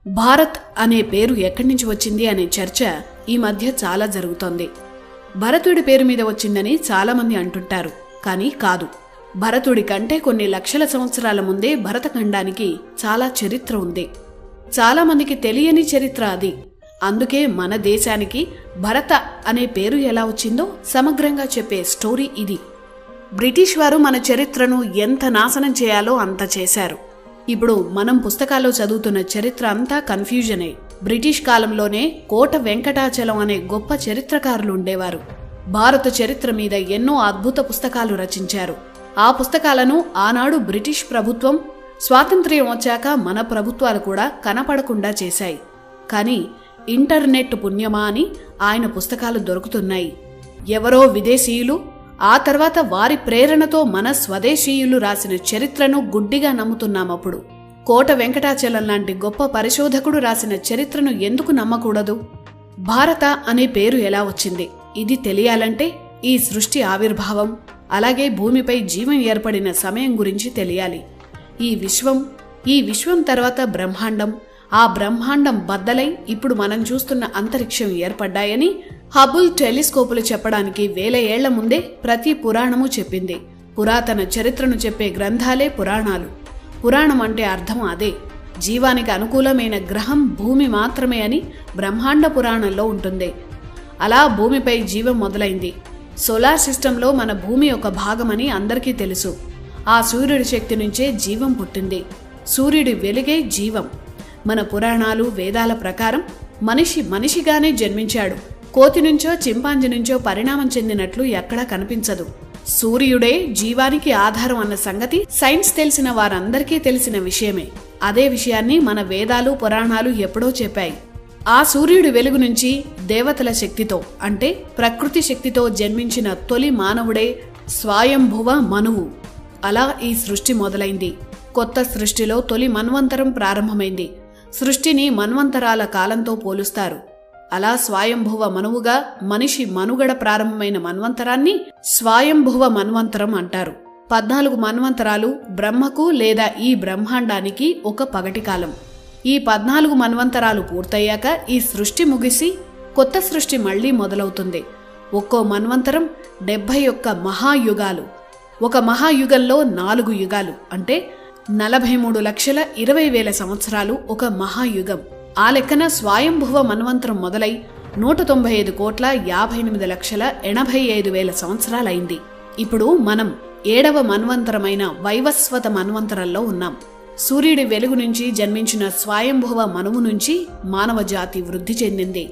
భారత్ అనే పేరు ఎక్కడి నుంచి వచ్చింది అనే చర్చ ఈ మధ్య చాలా జరుగుతోంది. భరతుడి పేరు మీద వచ్చిందని చాలామంది అంటుంటారు. కానీ కాదు. భరతుడి కంటే కొన్ని లక్షల సంవత్సరాల ముందే భరతఖండానికి చాలా చరిత్ర ఉంది. చాలామందికి తెలియని చరిత్ర అది. అందుకే మన దేశానికి భరత అనే పేరు ఎలా వచ్చిందో సమగ్రంగా చెప్పే స్టోరీ ఇది. బ్రిటిష్ వారు మన చరిత్రను ఎంత నాశనం చేయాలో అంత చేశారు. ఇప్పుడు మనం పుస్తకాల్లో చదువుతున్న చరిత్ర అంతా కన్ఫ్యూజనే. బ్రిటిష్ కాలంలోనే కోట వెంకటాచలం అనే గొప్ప చరిత్రకారులు ఉండేవారు. భారత చరిత్ర మీద ఎన్నో అద్భుత పుస్తకాలు రచించారు. ఆ పుస్తకాలను ఆనాడు బ్రిటిష్ ప్రభుత్వం స్వాతంత్ర్యం వచ్చాక మన ప్రభుత్వాలు కూడా కనపడకుండా చేశాయి. కానీ ఇంటర్నెట్ పుణ్యమా అని ఆయన పుస్తకాలు దొరుకుతున్నాయి. ఎవరో విదేశీయులు ఆ తర్వాత వారి ప్రేరణతో మన స్వదేశీయులు రాసిన చరిత్రను గుడ్డిగా నమ్ముతున్నామప్పుడు. కోట వెంకటాచలం లాంటి గొప్ప పరిశోధకుడు రాసిన చరిత్రను ఎందుకు నమ్మకూడదు? భారత అనే పేరు ఎలా వచ్చింది? ఇది తెలియాలంటే ఈ సృష్టి ఆవిర్భావం, అలాగే భూమిపై జీవం ఏర్పడిన సమయం గురించి తెలియాలి. ఈ విశ్వం తర్వాత బ్రహ్మాండం, ఆ బ్రహ్మాండం బద్దలై ఇప్పుడు మనం చూస్తున్న అంతరిక్షం ఏర్పడ్డాయని హబుల్ టెలిస్కోపులు చెప్పడానికి 1000 ఏళ్ల ముందే ప్రతి పురాణము చెప్పింది. పురాతన చరిత్రను చెప్పే గ్రంథాలే పురాణాలు. పురాణం అంటే అర్థం అదే. జీవానికి అనుకూలమైన గ్రహం భూమి మాత్రమే అని బ్రహ్మాండ పురాణంలో ఉంటుంది. అలా భూమిపై జీవం మొదలైంది. సోలార్ సిస్టంలో మన భూమి ఒక భాగమని అందరికీ తెలుసు. ఆ సూర్యుడి శక్తి నుంచే జీవం పుట్టింది. సూర్యుడి వెలుగే జీవం. మన పురాణాలు వేదాల ప్రకారం మనిషిగానే జన్మించాడు. కోతి నుంచో చింపాంజీ నుంచో పరిణామం చెందినట్లు ఎక్కడా కనిపించదు. సూర్యుడే జీవానికి ఆధారం అన్న సంగతి సైన్స్ తెలిసిన వారందరికీ తెలిసిన విషయమే. అదే విషయాన్ని మన వేదాలు పురాణాలు ఎప్పుడో చెప్పాయి. ఆ సూర్యుడి వెలుగు నుంచి దేవతల శక్తితో అంటే ప్రకృతి శక్తితో జన్మించిన తొలి మానవుడే స్వయంభువ మనువు. అలా ఈ సృష్టి మొదలైంది. కొత్త సృష్టిలో తొలి మన్వంతరం ప్రారంభమైంది. సృష్టిని మన్వంతరాల కాలంతో పోలుస్తారు. అలా స్వయంభువ మనువుగా మనిషి మనుగడ ప్రారంభమైన మన్వంతరాన్ని స్వయంభువ మన్వంతరం అంటారు. 14 మన్వంతరాలు బ్రహ్మకు లేదా ఈ బ్రహ్మాండానికి ఒక పగటి కాలం. ఈ 14 మన్వంతరాలు పూర్తయ్యాక ఈ సృష్టి ముగిసి కొత్త సృష్టి మళ్లీ మొదలవుతుంది. ఒక్కో మన్వంతరం 71 మహాయుగాలు. ఒక మహాయుగంలో 4 యుగాలు అంటే 43,20,000 సంవత్సరాలు ఒక మహాయుగం. ఆ లెక్కన స్వయంభువ మన్వంతరం మొదలై 195,58,85,000 సంవత్సరాలైంది. ఇప్పుడు మనం 7వ మన్వంతరమైన వైవస్వత మన్వంతరంలో ఉన్నాం. సూర్యుడి వెలుగు నుంచి జన్మించిన స్వయంభువ మనువు నుంచి మానవ జాతి వృద్ధి చెందింది.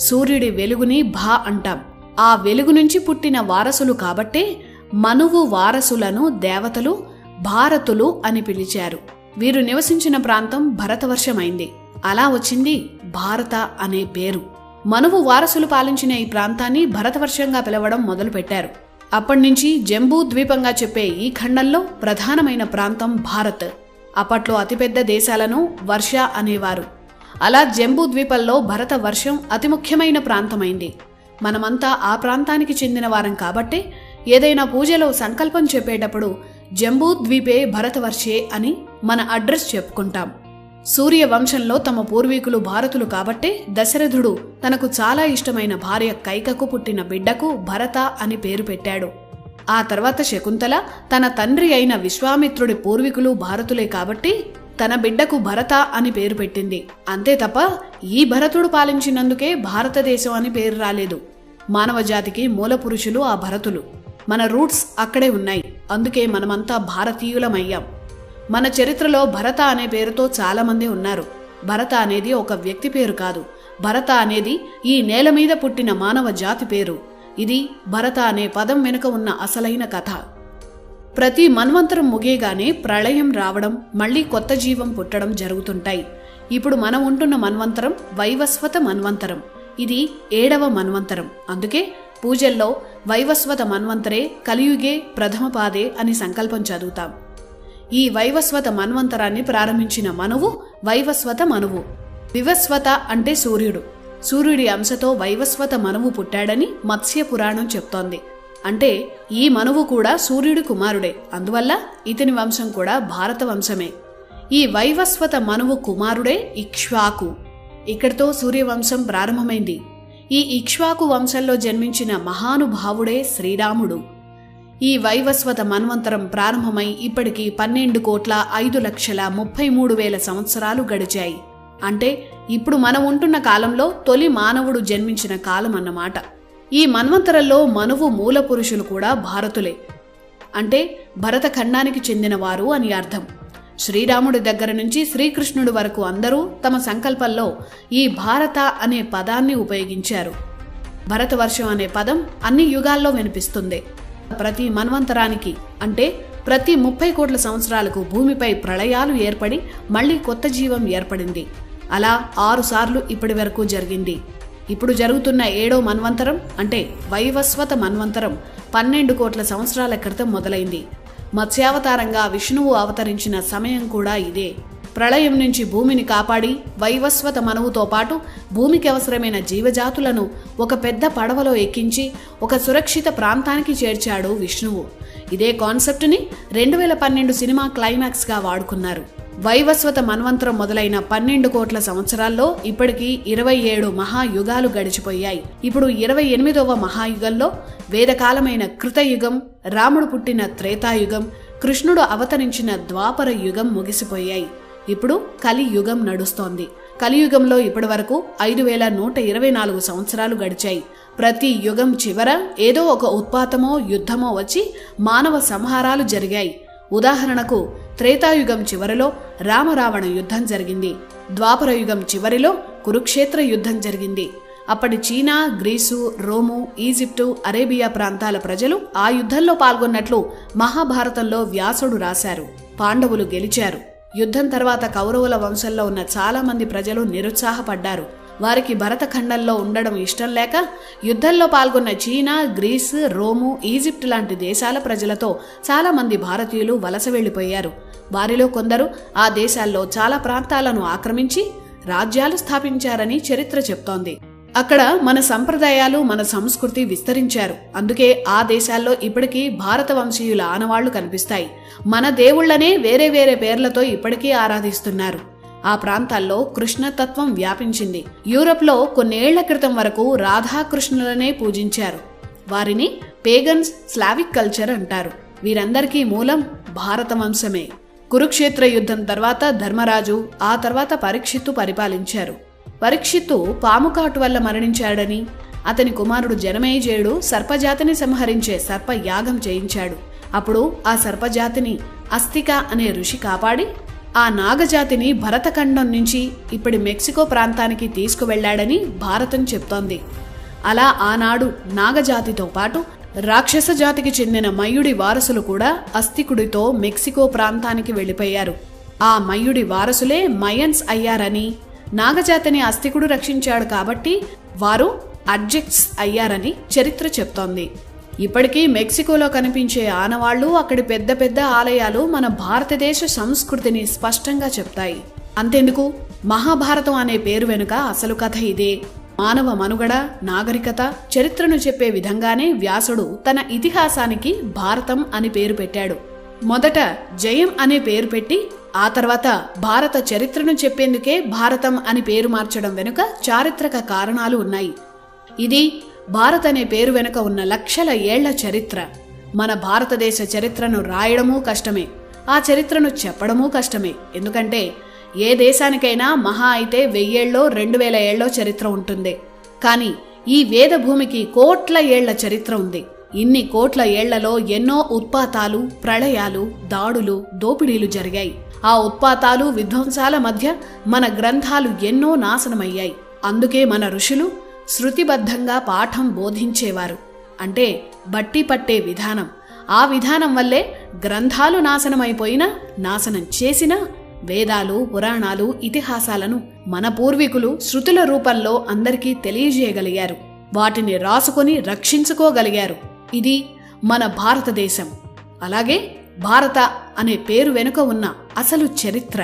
సూర్యుడి వెలుగుని భా అంటాం. ఆ వెలుగు నుంచి పుట్టిన వారసులు కాబట్టే మనువు వారసులను దేవతలు భారతులు అని పిలిచారు. వీరు నివసించిన ప్రాంతం భరతవర్షమైంది. అలా వచ్చింది భారత అనే పేరు. మనువు వారసులు పాలించిన ఈ ప్రాంతాన్ని భరతవర్షంగా పిలవడం మొదలుపెట్టారు. అప్పటినుంచి జంబూ ద్వీపంగా చెప్పే ఈ ఖండంలో ప్రధానమైన ప్రాంతం భారత్. అప్పట్లో అతిపెద్ద దేశాలను వర్ష అనేవారు. అలా జంబూ ద్వీపంలో భరత వర్షం అతి ముఖ్యమైన ప్రాంతమైంది. మనమంతా ఆ ప్రాంతానికి చెందిన వారం కాబట్టే ఏదైనా పూజలో సంకల్పం చెప్పేటప్పుడు జంబూ ద్వీపే భరతవర్షే అని మన అడ్రస్ చెప్పుకుంటాం. సూర్య వంశంలో తమ పూర్వీకులు భారతులు కాబట్టే దశరథుడు తనకు చాలా ఇష్టమైన భార్య కైకకు పుట్టిన బిడ్డకు భరత అని పేరు పెట్టాడు. ఆ తర్వాత శకుంతల తన తండ్రి అయిన విశ్వామిత్రుడి పూర్వీకులు భారతులే కాబట్టి తన బిడ్డకు భరత అని పేరు పెట్టింది. అంతే తప్ప ఈ భరతుడు పాలించినందుకే భారతదేశం అని పేరు రాలేదు. మానవ జాతికి మూల పురుషులు ఆ భరతులు. మన రూట్స్ అక్కడే ఉన్నాయి. అందుకే మనమంతా భారతీయులమయ్యాం. మన చరిత్రలో భరత అనే పేరుతో చాలామంది ఉన్నారు. భరత అనేది ఒక వ్యక్తి పేరు కాదు. భరత అనేది ఈ నేల మీద పుట్టిన మానవ జాతి పేరు. ఇది భరత అనే పదం వెనుక ఉన్న అసలైన కథ. ప్రతి మన్వంతరం ముగియగానే ప్రళయం రావడం, మళ్లీ కొత్త జీవం పుట్టడం జరుగుతుంటాయి. ఇప్పుడు మనం ఉంటున్న మన్వంతరం వైవస్వత మన్వంతరం. ఇది 7వ మన్వంతరం. అందుకే పూజల్లో వైవస్వత మన్వంతరే కలియుగే ప్రథమ పాదే అని సంకల్పం చదువుతాం. ఈ వైవస్వత మన్వంతరాన్ని ప్రారంభించిన మనువు వైవస్వత మనువు. వివస్వత అంటే సూర్యుడు. సూర్యుడి అంశతో వైవస్వత మనువు పుట్టాడని మత్స్య పురాణం చెప్తోంది. అంటే ఈ మనువు కూడా సూర్యుడి కుమారుడే. అందువల్ల ఇతని వంశం కూడా భారత వంశమే. ఈ వైవస్వత మనువు కుమారుడే ఇక్ష్వాకు. ఇక్కడితో సూర్యవంశం ప్రారంభమైంది. ఈ ఇక్ష్వాకు వంశంలో జన్మించిన మహానుభావుడే శ్రీరాముడు. ఈ వైవస్వత మన్వంతరం ప్రారంభమై ఇప్పటికి 12,05,33,000 సంవత్సరాలు గడిచాయి. అంటే ఇప్పుడు మనం ఉంటున్న కాలంలో తొలి మానవుడు జన్మించిన కాలం అన్నమాట. ఈ మన్వంతరంలో మనువు మూల పురుషులు కూడా భారతులే, అంటే భరత ఖండానికి చెందినవారు అని అర్థం. శ్రీరాముడి దగ్గర నుంచి శ్రీకృష్ణుడి వరకు అందరూ తమ సంకల్పంలో ఈ భారత అనే పదాన్ని ఉపయోగించారు. భరతవర్షం అనే పదం అన్ని యుగాల్లో వినిపిస్తుంది. ప్రతి మన్వంతరానికి అంటే ప్రతి 30 కోట్ల సంవత్సరాలకు భూమిపై ప్రళయాలు ఏర్పడి మళ్లీ కొత్త జీవం ఏర్పడింది. అలా 6 సార్లు ఇప్పటి వరకు జరిగింది. ఇప్పుడు జరుగుతున్న 7వ మన్వంతరం అంటే వైవస్వత మన్వంతరం 12 కోట్ల సంవత్సరాల క్రితం మొదలైంది. మత్స్యావతారంగా విష్ణువు అవతరించిన సమయం కూడా ఇదే. ప్రళయం నుంచి భూమిని కాపాడి వైవస్వత మనువుతో పాటు భూమికి అవసరమైన జీవజాతులను ఒక పెద్ద పడవలో ఎక్కించి ఒక సురక్షిత ప్రాంతానికి చేర్చాడు విష్ణువు. ఇదే కాన్సెప్ట్ని 2012 సినిమా క్లైమాక్స్గా వాడుకున్నారు. వైవస్వత మన్వంతరం మొదలైన 12 కోట్ల సంవత్సరాల్లో ఇప్పటికీ 27 మహాయుగాలు గడిచిపోయాయి. ఇప్పుడు 28వ మహాయుగంలో వేదకాలమైన కృతయుగం, రాముడు పుట్టిన త్రేతాయుగం, కృష్ణుడు అవతరించిన ద్వాపర యుగం ముగిసిపోయాయి. ఇప్పుడు కలియుగం నడుస్తోంది. కలియుగంలో ఇప్పటి వరకు 5,124 సంవత్సరాలు గడిచాయి. ప్రతి యుగం చివర ఏదో ఒక ఉత్పాతమో యుద్ధమో వచ్చి మానవ సంహారాలు జరిగాయి. ఉదాహరణకు త్రేతాయుగం చివరిలో రామరావణ యుద్ధం జరిగింది. ద్వాపర యుగం చివరిలో కురుక్షేత్ర యుద్ధం జరిగింది. అప్పటి చీనా, గ్రీసు, రోము, ఈజిప్టు, అరేబియా ప్రాంతాల ప్రజలు ఆ యుద్ధంలో పాల్గొన్నట్లు మహాభారతంలో వ్యాసుడు రాశారు. పాండవులు గెలిచారు. యుద్ధం తర్వాత కౌరవుల వంశంలో ఉన్న చాలా మంది ప్రజలు నిరుత్సాహపడ్డారు. వారికి భరతఖండంలో ఉండడం ఇష్టం లేక యుద్ధంలో పాల్గొన్న చీనా, గ్రీస్, రోము, ఈజిప్ట్ లాంటి దేశాల ప్రజలతో చాలా మంది భారతీయులు వలస వెళ్లిపోయారు. వారిలో కొందరు ఆ దేశాల్లో చాలా ప్రాంతాలను ఆక్రమించి రాజ్యాలు స్థాపించారని చరిత్ర చెప్తోంది. అక్కడ మన సంప్రదాయాలు, మన సంస్కృతి విస్తరించారు. అందుకే ఆ దేశాల్లో ఇప్పటికీ భారత వంశీయుల ఆనవాళ్లు కనిపిస్తాయి. మన దేవుళ్లనే వేరే వేరే పేర్లతో ఇప్పటికీ ఆరాధిస్తున్నారు. ఆ ప్రాంతాల్లో కృష్ణతత్వం వ్యాపించింది. యూరప్లో కొన్నేళ్ల క్రితం వరకు రాధాకృష్ణులనే పూజించారు. వారిని పేగన్స్, స్లావిక్ కల్చర్ అంటారు. వీరందరికీ మూలం భారత వంశమే. కురుక్షేత్ర యుద్ధం తర్వాత ధర్మరాజు, ఆ తర్వాత పరీక్షిత్తు పరిపాలించారు. పరీక్షిత్తు పాముకాటు వల్ల మరణించాడని, అతని కుమారుడు జనమేజయుడు సర్పజాతిని సంహరించే సర్పయాగం చేయించాడు. అప్పుడు ఆ సర్పజాతిని అస్తిక అనే ఋషి కాపాడి ఆ నాగజాతిని భరతఖండం నుంచి ఇప్పటి మెక్సికో ప్రాంతానికి తీసుకువెళ్లాడని భారతం చెప్తోంది. అలా ఆనాడు నాగజాతితో పాటు రాక్షస జాతికి చెందిన మయుడి వారసులు కూడా అస్తికుడితో మెక్సికో ప్రాంతానికి వెళ్లిపోయారు. ఆ మయుడి వారసులే మయన్స్ అయ్యారని, నాగజాతిని అస్తికుడు రక్షించాడు కాబట్టి వారు అడ్జెక్ట్స్ అయ్యారని చరిత్ర చెప్తోంది. ఇప్పటికీ మెక్సికోలో కనిపించే ఆనవాళ్లు, అక్కడి పెద్ద పెద్ద ఆలయాలు మన భారతదేశ సంస్కృతిని స్పష్టంగా చెప్తాయి. అంతెందుకు, మహాభారతం అనే పేరు వెనుక అసలు కథ ఇదే. మానవ మనుగడ, నాగరికత, చరిత్రను చెప్పే విధంగానే వ్యాసుడు తన ఇతిహాసానికి భారతం అని పేరు పెట్టాడు. మొదట జయం అనే పేరు పెట్టి ఆ తర్వాత భారత చరిత్రను చెప్పేందుకే భారతం అని పేరు మార్చడం వెనుక చారిత్రక కారణాలు ఉన్నాయి. ఇది భారత్ అనే పేరు వెనుక ఉన్న లక్షల ఏళ్ల చరిత్ర. మన భారతదేశ చరిత్రను రాయడమూ కష్టమే, ఆ చరిత్రను చెప్పడమూ కష్టమే. ఎందుకంటే ఏ దేశానికైనా మహా అయితే 1000 ఏళ్ళో 2000 ఏళ్ళో చరిత్ర ఉంటుంది. కానీ ఈ వేద భూమికి కోట్ల ఏళ్ల చరిత్ర ఉంది. ఇన్ని కోట్ల ఏళ్లలో ఎన్నో ఉత్పాతాలు, ప్రళయాలు, దాడులు, దోపిడీలు జరిగాయి. ఆ ఉత్పాతాలు, విధ్వంసాల మధ్య మన గ్రంథాలు ఎన్నో నాశనమయ్యాయి. అందుకే మన ఋషులు శృతిబద్ధంగా పాఠం బోధించేవారు. అంటే బట్టి పట్టే విధానం. ఆ విధానం వల్లే గ్రంథాలు నాశనమైపోయినా, నాశనం చేసినా వేదాలు, పురాణాలు, ఇతిహాసాలను మన పూర్వీకులు శృతుల రూపంలో అందరికీ తెలియజేయగలిగారు. వాటిని రాసుకొని రక్షించుకోగలిగారు. ఇది మన భారతదేశం. అలాగే భారత అనే పేరు వెనుక ఉన్న అసలు చరిత్ర.